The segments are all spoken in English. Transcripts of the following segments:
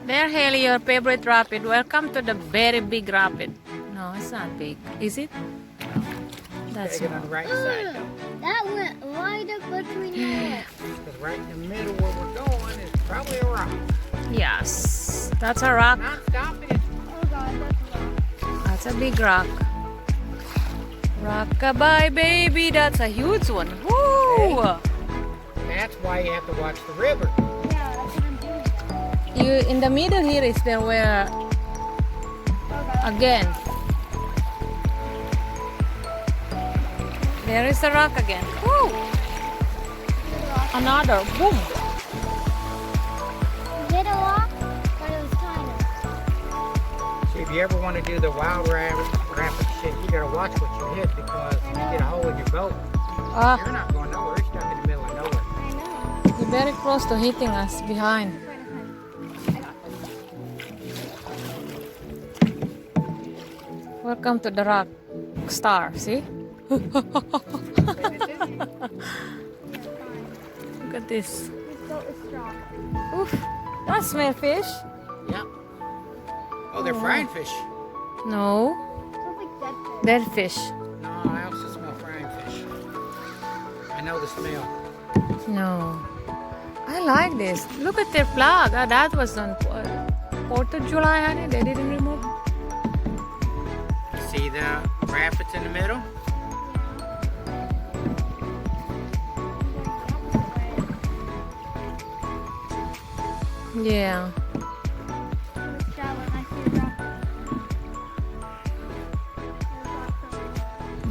There, Haley, your favorite rapid. Welcome to the very big rapid. No, it's not big. Is it? That's Gotta get on the right side though. That went right up between there. Because right in the middle where we're going is probably a rock. Yes, that's a rock. Not stopping it. Oh God, that's a rock. That's a big rock. Rockabye, baby. That's a huge one. Woo! That's why you have to watch the river. Yeah, that's what I'm doing. You in the middle here is there where Oh God. again. There is a rock again. Woo! Another. Boom. We hit a rock, but it was tiny. See, if you ever want to do the wild rapid shit, you gotta watch what you hit because if you get a hole in your boat, Ah, you're not going nowhere. You're stuck in the middle of nowhere. I know. you're very close to hitting us behind. I got this. Welcome to the rock star. See? Look at this. This boat is strong. Oof. That smell fish. Yep. Oh, they're frying fish. No. It smells like dead fish. Dead fish. No, I also smell frying fish. I know the smell. No. I like this. Look at their flag. Ah, that was on 4th of July, honey. They didn't remove. See the rapids in the middle? Yeah. Let's travel. I see a rock.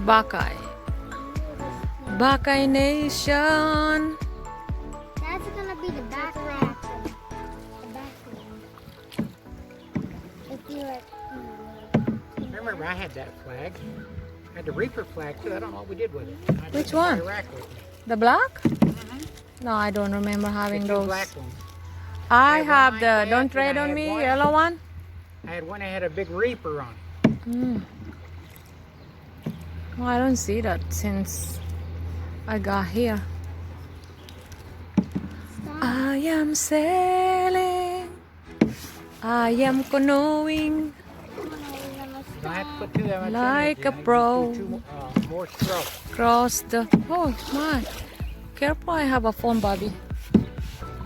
Buckeye. Buckeye Nation. That's gonna be the back rack. The back one. If you like, I remember I had that flag. I had the Reaper flag too. I don't know what we did with it. I had Which it in my one? rack with me. The black? No, I don't remember having The two those. black ones. I had one have like the that, Don't and Tread I on had Me one. yellow one. I had one that had a big Reaper on it. Mm. Well, I don't see that since I got here. stop. I am sailing. I am canoeing You don't have to put too that much like in a there. You pro. just do more strokes. Across the. Oh my! Careful! I have a phone, Bobby.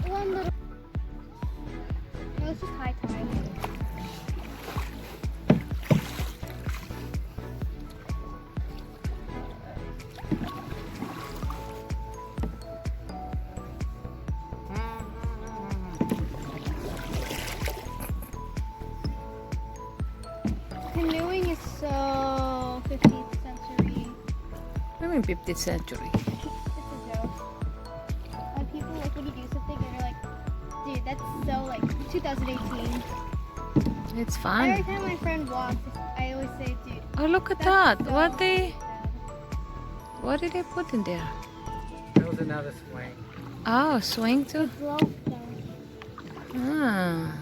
One little. No, it's just high tide. Canoeing is so 15th century. I mean, 15th century. It's a joke. Like people like when you do something and you're like, dude, that's so like 2018. It's Every fun. time my friend walks, I always say, dude. Oh, look at that's that! so What they? bad." What did they put in there? That was another swing. Oh, swing too. Broke them. Ah,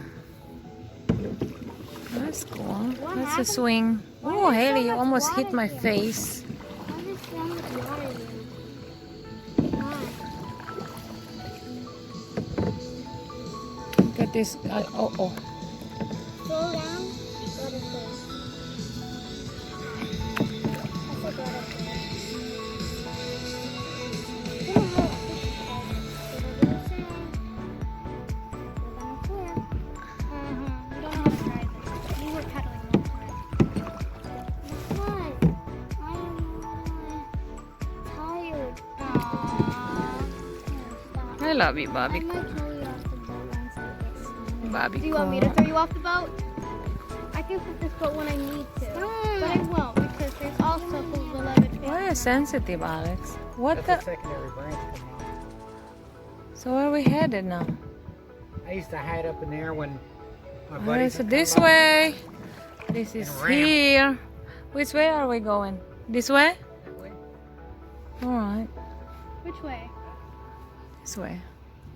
that's cool. What That's a happened? swing. Why Oh, is so Haley, you much almost hit water my here? face. Why is so much water here? Why? Look at this. Oh. Slow down. Go to sleep. I said go to sleep. You know how it's gonna be sound. We're gonna flip. You don't know how to drive it. You were pedaling the whole time. It's fun. I am tired. Aww. Stop. I love you, I Bobby. might throw you off the boat once I get snow. Bobby. Do you want me to throw you off the boat? I can put this boat when I need to. But I won't because there's also the beloved Why family. are you sensitive, Alex? What That's the? a secondary branch coming off. So where are we headed now? I used to hide up in there when my Alright, buddies so would this come up. way. This is And ramp. here. Which way are we going? This way? That way. Alright, Which way? this way.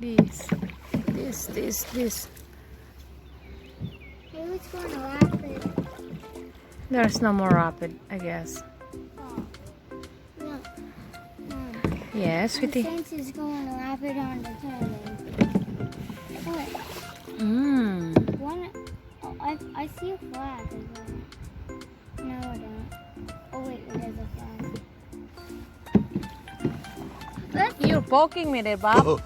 This. Maybe it's going to rapid. There's no more rapid, I guess. Oh. No. Yes, sweetie. Since it's going rapid on the turning. What? Mmm. one. Oh, I see a flag. As well. No, I don't. Oh wait, it is a flag. Let's You're poking me there, Bob.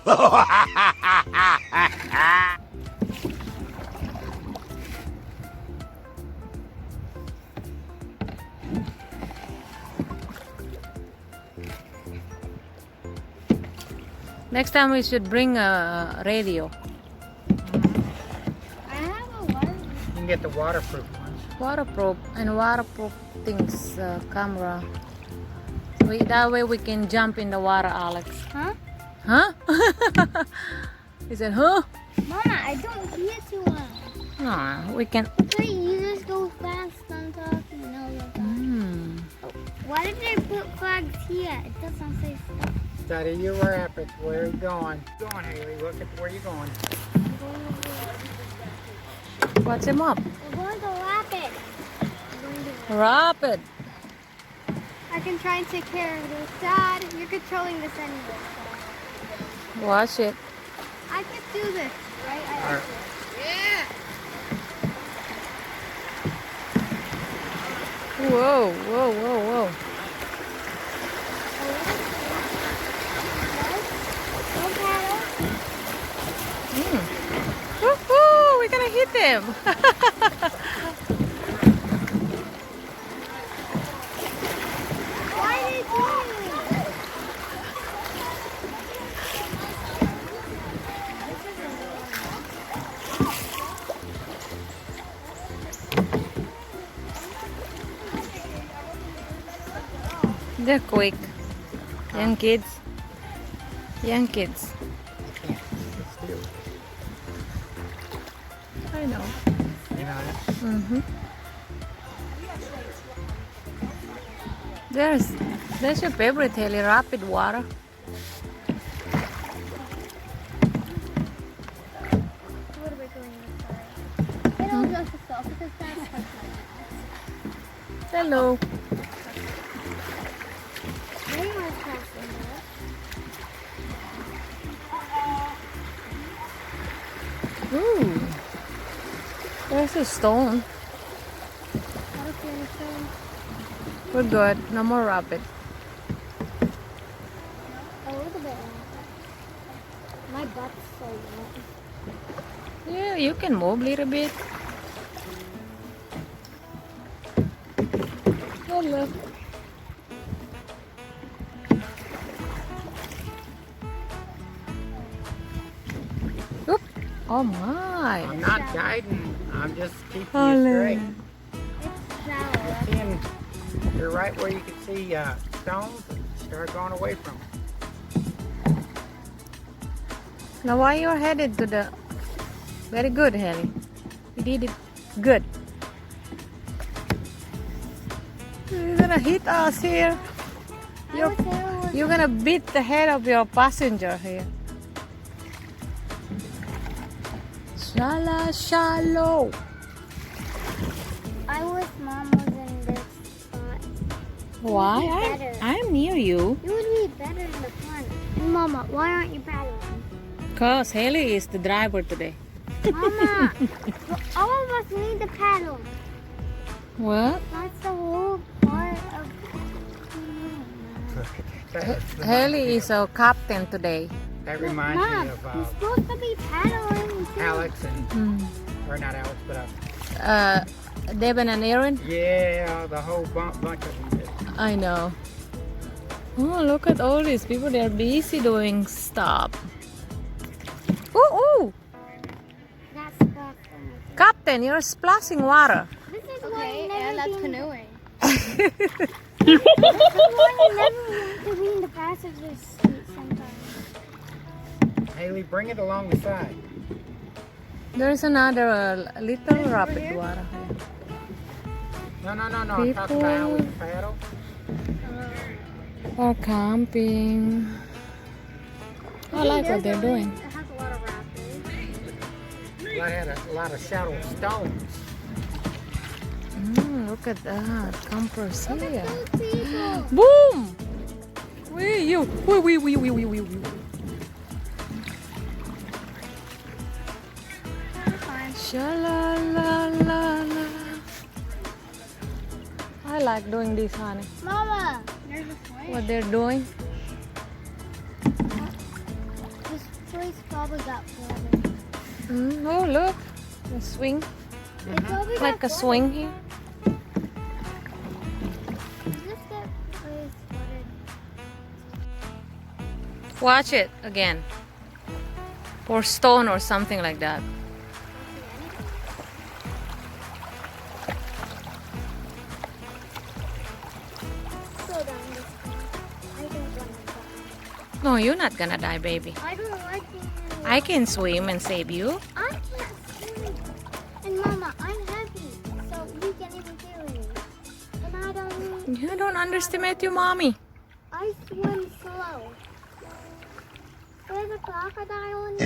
Next time we should bring a radio. I have a water. You can get the waterproof ones. Waterproof and waterproof things, camera. That way we can jump in the water, Alex. Huh? Huh? He said, huh? Mama, I don't hear too well. No, we can. Wait, you just go fast on talking. No, you're fast. Mm. Why did they put flags here? It doesn't say stop. Study your rapids. Where are you going? Going, Haley. Look at where you're going. What's him up? We're going to rapid. Rapid. I can try and take care of this. Dad, you're controlling this anyway. Watch it. I can do this, right? All right. Whoa, whoa, whoa, whoa. Don't paddle. Woohoo! We're gonna hit them. Why are they doing it? They're quick. Young kids. Young kids. I know. You know that? Mm-hmm. There's your favorite, Haley, rapid water. What are we doing this time? It'll adjust itself because that's like Hello. Anyone's passing there. Ooh. There's a stone. Okay, so We're good. No more rapid. a little bit longer. My butt's so wet. Yeah, you can move a little bit. Hello. Oop. Oh my. I'm not guiding. I'm just keeping Ole. you straight. It's shallow. And you're right where you can see stones. Start going away from them. Now why you're headed to the... Very good, Haley. You did it good. You're gonna hit us here. You're gonna beat the head of your passenger here. Shallow. I wish Mom was in this spot. Why? Better. I'm near you. It would be better in the front. Mama, why aren't you paddling? Cause Haley is the driver today. Mama, all of us need to paddle. What? That's the whole part of. Haley is our captain today. That reminds Mom, me you're of supposed to be paddling too. Alex and, Hmm. or not Alex, but Devin and Aaron? yeah, the whole bunch of them did. I know. Oh, look at all these people. They're busy doing stuff. Ooh. That's awesome. Captain, you're splashing water. This is Okay, why and that's been, canoeing. This is why you never want to be in the passenger seat sometimes. Haley, bring it along the side. There's another little rapid water here. No. I'm talking about how we paddle. Or camping. I like what they're doing. It has a lot of rapids. I had a lot of shallow stones. Look at that. Campers here. Those people. Boom! Wee you. Wee. Sha-la-la-la-la. I like doing this, honey. Mama, there's a swing. What they're doing. This place probably got flooded. Oh, look. A swing. It probably got Like a flooded. swing here. Is this that place flooded? Watch it again. Or stone or something like that. Go down this way. I don't want to die. No, you're not gonna die, baby. I don't like being in I can swim and save you. I can't swim. And Mama, I'm heavy, so you can't even carry me. And I don't. You don't underestimate your mommy. I swim slow. There's a crocodile in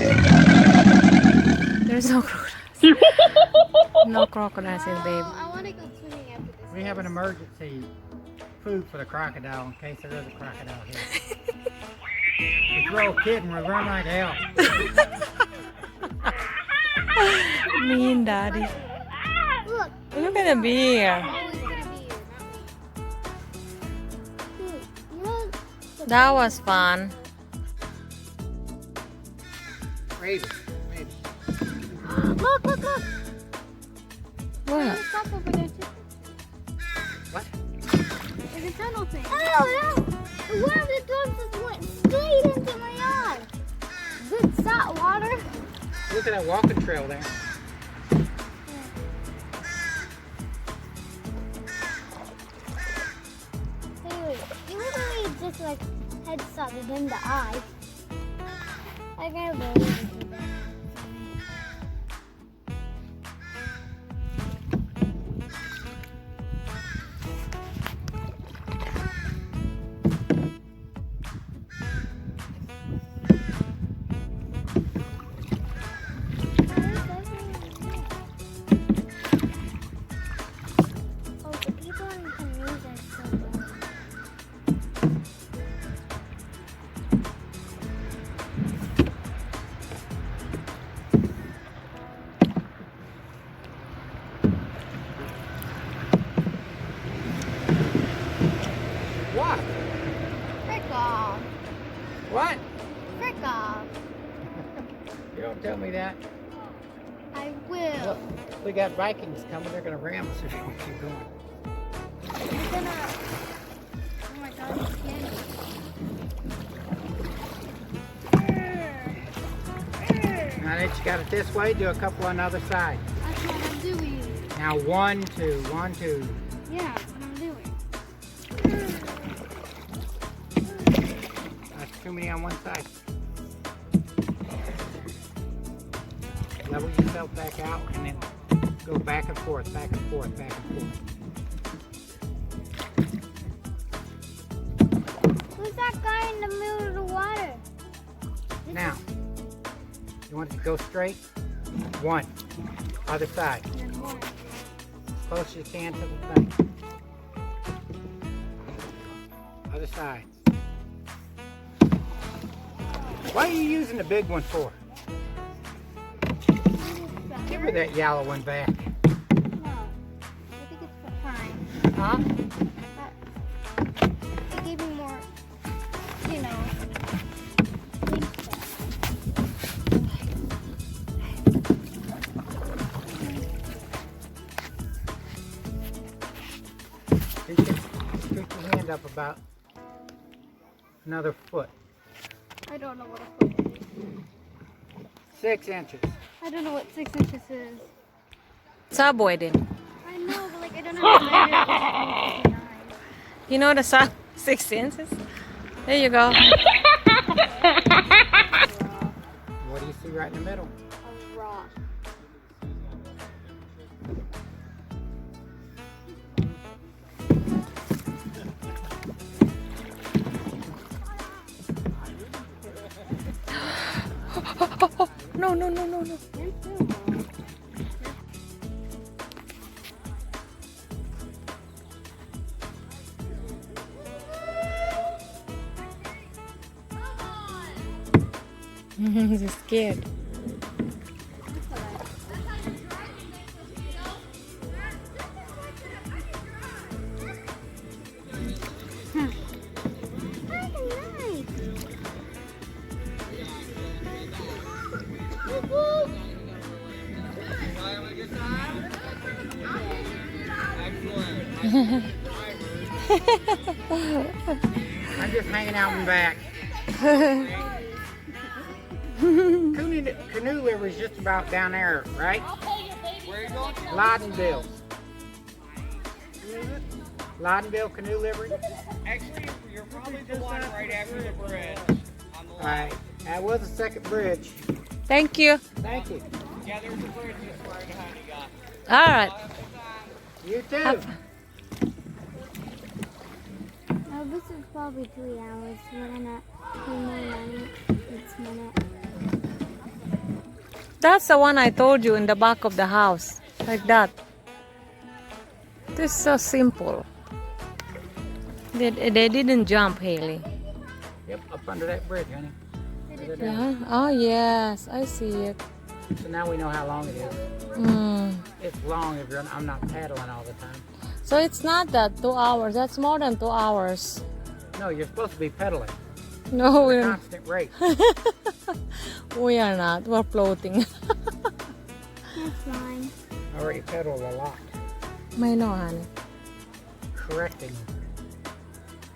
There's no crocodiles. No crocodiles here, babe. I want to go swimming after this. We have an emergency food for the crocodile in case there is a crocodile here. We throw a kid and we run like hell. Mean daddy. Look. Look at the bear. Oh, it's gonna be here, not me. Dude, you know the That was fun. Maybe. Maybe. Look, look, look. What? There's a cup over there too. What? There's a tunnel thing. Oh no! One of the dogs just went straight into my yard. Good salt water. Look at that walking trail there. Anyway, you literally just like headshotted in the eye. I can't believe it. Oh, the people in canoes are so good. What? Frick off. What? Frick off. You don't tell me that. I will. Look, we got Vikings coming. They're going to ram us if we don't keep going. You're gonna. Oh my god, it's scared. Now that you got it this way, do a couple on the other side. That's what I'm doing. Now 1, 2, 1, 2. Yeah, that's what I'm doing. That's too many on one side. Level yourself back out and then go back and forth, back and forth, back and forth. Who's that guy in the middle of the water? Now, you want it to go straight? 1. Other side. There's one. As close as you can to the thing. Other side. What are you using the big one for? Give her that yellow one back. No. I think it's fine. Huh? It gave me more, you know. things You can scoot your hand up about another foot. I don't know what a foot is. 6 inches. I don't know what 6 inches is. Subway then. I know, but like I don't know how to measure it. You know the 6 inches? There you go. What do you see right in the middle? A rock. No, no, no, no, no. There's two rocks. He's scared. That's what I I'm just hanging out in back. Canoe Liver is just about down there, right? Where are you going? Loudonville. Loudonville Canoe Livery? Actually, you're probably the one right after the bridge. On the left. Alright, that was the second bridge. Thank you. Thank you. Yeah, there's a bridge just right behind you guys. All right. You too. Oh, this is probably 3 hours. We're gonna pay more money each minute. That's the one I told you in the back of the house. Like that. This is so simple. They didn't jump, Haley. Yep, up under that bridge, honey. Further down. Yeah. Oh, yes. I see it. So now we know how long it is. Mm. It's long if I'm not paddling all the time. So it's not that 2 hours. That's more than 2 hours. No, you're supposed to be pedaling. No, we're Constant rate. we are not. We're floating. That's fine. I already pedaled a lot. May know, honey. Correcting.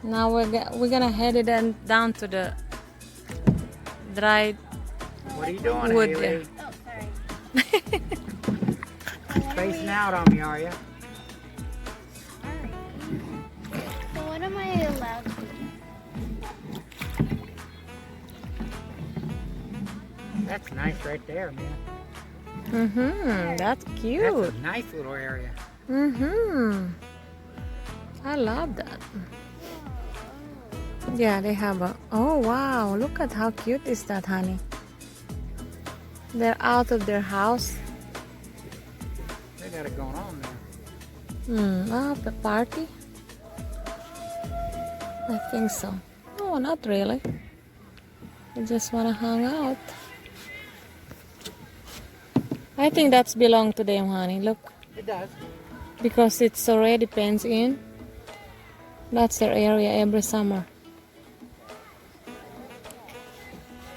Now we're gonna head it down to the dry What are you doing, wood Haley? there. Oh, sorry. Spacing out on me, are you? Sorry. So what am I allowed to do? That's nice right there, man. Mm-hmm. That's That's cute. a nice little area. Mm-hmm. I love that. Yeah, they have a... Oh, wow. Look at how cute is that, honey. They're out of their house. They got it going on there. Oh, the party? I think so. Oh, not really. They just want to hang out. I think that's belong to them, honey. Look. It does. Because it's already fenced in. That's their area every summer.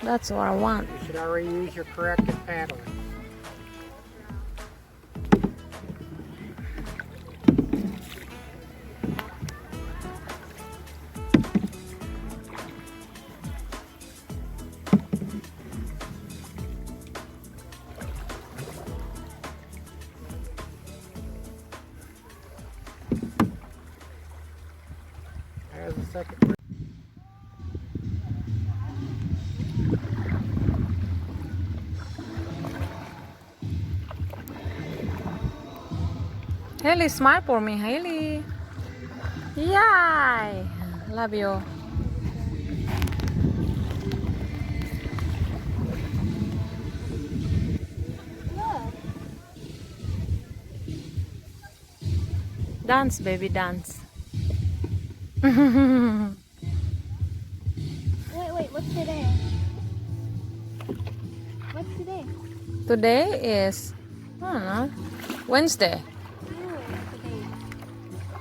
That's what I want. You should already use your corrective paddling. There's the second bridge. Haley, smile for me, Haley. Yay! Love you. Look. Dance, baby, dance. Wait, what's today? What's today? Today is, I don't know, Wednesday.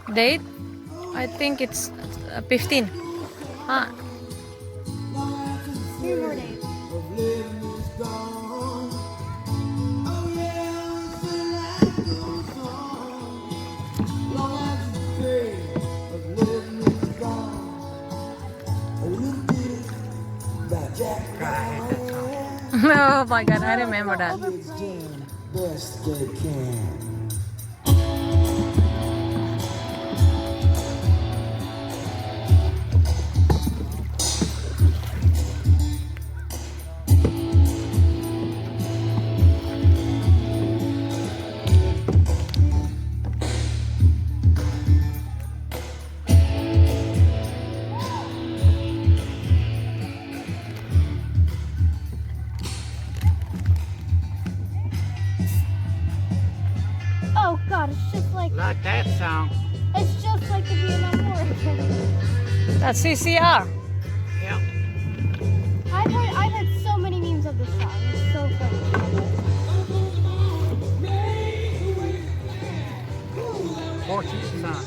Oh, Date? I think it's 15. Huh? 3 more days. God, I hate that song. Oh my God, I remember that. Best they can. Oh God, it's just like That song. the Vietnam War. That's CCR. Yep. I've had so many memes of this song. It's so funny. 14th song.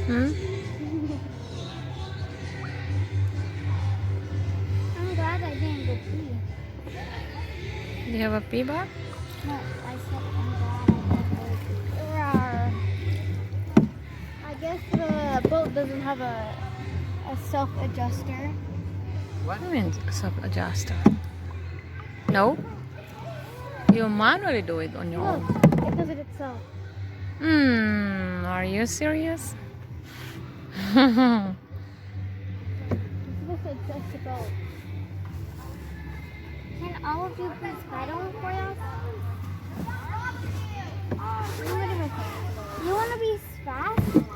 Hmm? You have a P-bar? No, I said I'm glad I got I guess the boat doesn't have a self-adjuster. What do you mean sub-adjuster? No? You manually do it on your Look, own. it does it itself. Are you serious? It's supposed to adjust the boat. Can all of you please pedal for us? You want to be fast?